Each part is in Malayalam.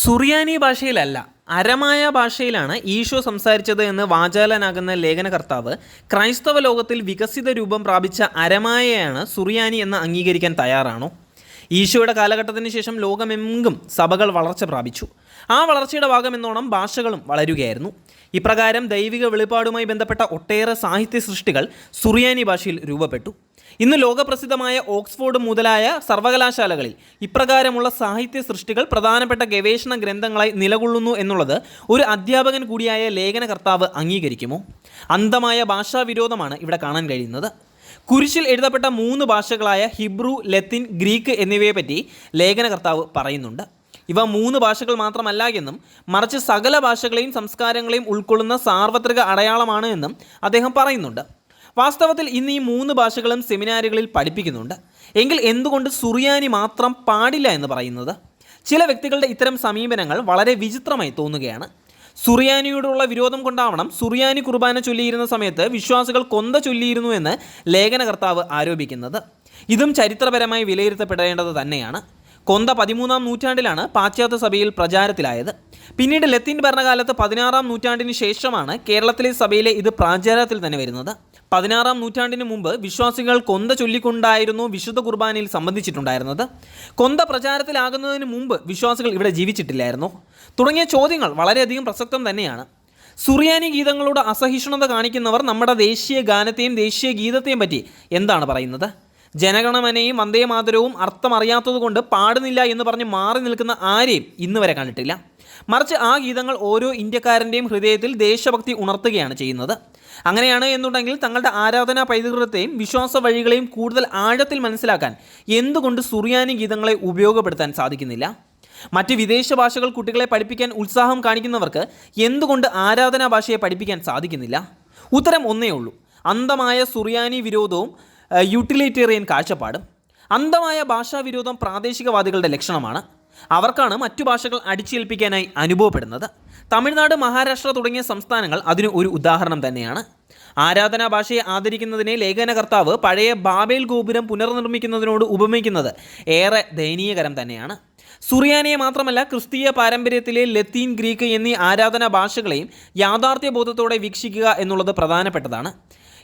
സുറിയാനി ഭാഷയിലല്ല, അരമായ ഭാഷയിലാണ് ഈശോ സംസാരിച്ചത് എന്ന് വാചാലനാകുന്ന ലേഖനകർത്താവ് ക്രൈസ്തവ ലോകത്തിൽ വികസിത രൂപം പ്രാപിച്ച അരമായയാണ് സുറിയാനി എന്ന് അംഗീകരിക്കാൻ തയ്യാറാണോ? ഈശോയുടെ കാലഘട്ടത്തിന് ശേഷം ലോകമെങ്കും സഭകൾ വളർച്ച പ്രാപിച്ചു. ആ വളർച്ചയുടെ ഭാഗമെന്നോണം ഭാഷകളും വളരുകയായിരുന്നു. ഇപ്രകാരം ദൈവിക വെളിപ്പാടുമായി ബന്ധപ്പെട്ട ഒട്ടേറെ സാഹിത്യ സൃഷ്ടികൾ സുറിയാനി ഭാഷയിൽ രൂപപ്പെട്ടു. ഇന്ന് ലോകപ്രസിദ്ധമായ ഓക്സ്ഫോർഡ് മുതലായ സർവകലാശാലകളിൽ ഇപ്രകാരമുള്ള സാഹിത്യ സൃഷ്ടികൾ പ്രധാനപ്പെട്ട ഗവേഷണ ഗ്രന്ഥങ്ങളായി നിലകൊള്ളുന്നു എന്നുള്ളത് ഒരു അധ്യാപകൻ കൂടിയായ ലേഖനകർത്താവ് അംഗീകരിക്കുമോ? അന്ധമായ ഭാഷാവിരോധമാണ് ഇവിടെ കാണാൻ കഴിയുന്നത്. കുരിശിൽ എഴുതപ്പെട്ട 3 ഭാഷകളായ ഹിബ്രു, ലത്തിൻ, ഗ്രീക്ക് എന്നിവയെപ്പറ്റി ലേഖനകർത്താവ് പറയുന്നുണ്ട്. ഇവ 3 ഭാഷകൾ മാത്രമല്ല എന്നും മറിച്ച് സകല ഭാഷകളെയും സംസ്കാരങ്ങളെയും ഉൾക്കൊള്ളുന്ന സാർവത്രിക അടയാളമാണ് എന്നും അദ്ദേഹം പറയുന്നുണ്ട്. വാസ്തവത്തിൽ ഇന്ന് ഈ 3 ഭാഷകളും സെമിനാറുകളിൽ പഠിപ്പിക്കുന്നുണ്ട്. എങ്കിൽ എന്തുകൊണ്ട് സുറിയാനി മാത്രം പാടില്ല എന്ന് പറയുന്നത്? ചില വ്യക്തികളുടെ ഇത്തരം സമീപനങ്ങൾ വളരെ വിചിത്രമായി തോന്നുകയാണ്. സുറിയാനിയോടുള്ള വിരോധം കൊണ്ടാവണം സുറിയാനി കുർബാന ചൊല്ലിയിരുന്ന സമയത്ത് വിശ്വാസികൾ കൊന്ത ചൊല്ലിയിരുന്നു എന്ന് ലേഖനകർത്താവ് ആരോപിക്കുന്നത്. ഇതും ചരിത്രപരമായി വിലയിരുത്തപ്പെടേണ്ടത് തന്നെയാണ്. കൊന്ത 13-ാം നൂറ്റാണ്ടിലാണ് പാശ്ചാത്യ സഭയിൽ പ്രചാരത്തിലായത്. പിന്നീട് ലത്തീൻ ഭരണകാലത്ത് 16-ാം നൂറ്റാണ്ടിന് ശേഷമാണ് കേരളത്തിലെ സഭയിലെ ഇത് പ്രാചാരത്തിൽ തന്നെ വരുന്നത്. 16-ാം നൂറ്റാണ്ടിന് മുമ്പ് വിശ്വാസികൾ കൊന്ത ചൊല്ലിക്കൊണ്ടായിരുന്നു വിശുദ്ധ കുർബാനയിൽ സംബന്ധിച്ചിട്ടുണ്ടായിരുന്നത്. കൊന്ത പ്രചാരത്തിലാകുന്നതിന് മുമ്പ് വിശ്വാസികൾ ഇവിടെ ജീവിച്ചിട്ടില്ലായിരുന്നു തുടങ്ങിയ ചോദ്യങ്ങൾ വളരെയധികം പ്രസക്തം തന്നെയാണ്. സുറിയാനി ഗീതങ്ങളോട് അസഹിഷ്ണുത കാണിക്കുന്നവർ നമ്മുടെ ദേശീയ ഗാനത്തെയും ദേശീയ ഗീതത്തെയും പറ്റി എന്താണ് പറയുന്നത്? ജനഗണമനയും വന്ദേമാതരവും അർത്ഥമറിയാത്തതുകൊണ്ട് പാടുന്നില്ല എന്ന് പറഞ്ഞ് മാറി നിൽക്കുന്ന ആരെയും ഇന്ന് വരെ കണ്ടിട്ടില്ല. മറിച്ച് ആ ഗീതങ്ങൾ ഓരോ ഇന്ത്യക്കാരൻ്റെയും ഹൃദയത്തിൽ ദേശഭക്തി ഉണർത്തുകയാണ് ചെയ്യുന്നത്. അങ്ങനെയാണ് എന്നുണ്ടെങ്കിൽ തങ്ങളുടെ ആരാധനാ പൈതൃകത്തെയും വിശ്വാസ വഴികളെയും കൂടുതൽ ആഴത്തിൽ മനസ്സിലാക്കാൻ എന്തുകൊണ്ട് സുറിയാനി ഗീതങ്ങളെ ഉപയോഗപ്പെടുത്താൻ സാധിക്കുന്നില്ല? മറ്റ് വിദേശ ഭാഷകൾ കുട്ടികളെ പഠിപ്പിക്കാൻ ഉത്സാഹം കാണിക്കുന്നവർക്ക് എന്തുകൊണ്ട് ആരാധനാ ഭാഷയെ പഠിപ്പിക്കാൻ സാധിക്കുന്നില്ല? ഉത്തരം ഒന്നേ ഉള്ളൂ: അന്ധമായ സുറിയാനി വിരോധവും യൂട്ടിലിറ്റേറിയൻ കാഴ്ചപ്പാടും. അന്ധമായ ഭാഷാവിരോധം പ്രാദേശികവാദികളുടെ ലക്ഷണമാണ്. അവർക്കാണ് മറ്റു ഭാഷകൾ അടിച്ചേൽപ്പിക്കാനായി അനുഭവപ്പെടുന്നത്. തമിഴ്നാട്, മഹാരാഷ്ട്ര തുടങ്ങിയ സംസ്ഥാനങ്ങൾ അതിന് ഒരു ഉദാഹരണം തന്നെയാണ്. ആരാധനാ ഭാഷയെ ആദരിക്കുന്നതിനെ ലേഖനകർത്താവ് പഴയ ബാബേൽ ഗോപുരം പുനർനിർമ്മിക്കുന്നതിനോട് ഉപമിക്കുന്നത് ഏറെ ദയനീയകരം തന്നെയാണ്. സുറിയാനിയെ മാത്രമല്ല, ക്രിസ്തീയ പാരമ്പര്യത്തിലെ ലത്തീൻ, ഗ്രീക്ക് എന്നീ ആരാധനാ ഭാഷകളെയും യാഥാർത്ഥ്യബോധത്തോടെ വീക്ഷിക്കുക എന്നുള്ളത് പ്രധാനപ്പെട്ടതാണ്.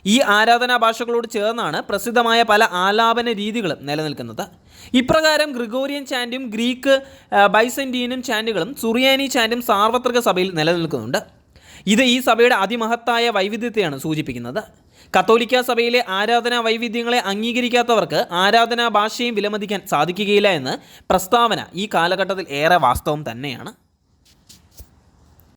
ഈ ആരാധനാ ഭാഷകളോട് ചേർന്നാണ് പ്രസിദ്ധമായ പല ആലാപന രീതികളും നിലനിൽക്കുന്നത്. ഇപ്രകാരം ഗ്രിഗോറിയൻ ചാൻറ്റും ഗ്രീക്ക് ബൈസന്റീനും ചാൻറ്റുകളും സുറിയാനി ചാൻറ്റും സാർവത്രിക സഭയിൽ നിലനിൽക്കുന്നുണ്ട്. ഇത് ഈ സഭയുടെ അതിമഹത്തായ വൈവിധ്യത്തെയാണ് സൂചിപ്പിക്കുന്നത്. കത്തോലിക്ക സഭയിലെ ആരാധനാ വൈവിധ്യങ്ങളെ അംഗീകരിക്കാത്തവർക്ക് ആരാധനാ ഭാഷയും വിലമതിക്കാൻ സാധിക്കുകയില്ല എന്ന് പ്രസ്താവന ഈ കാലഘട്ടത്തിൽ ഏറെ വാസ്തവം തന്നെയാണ്.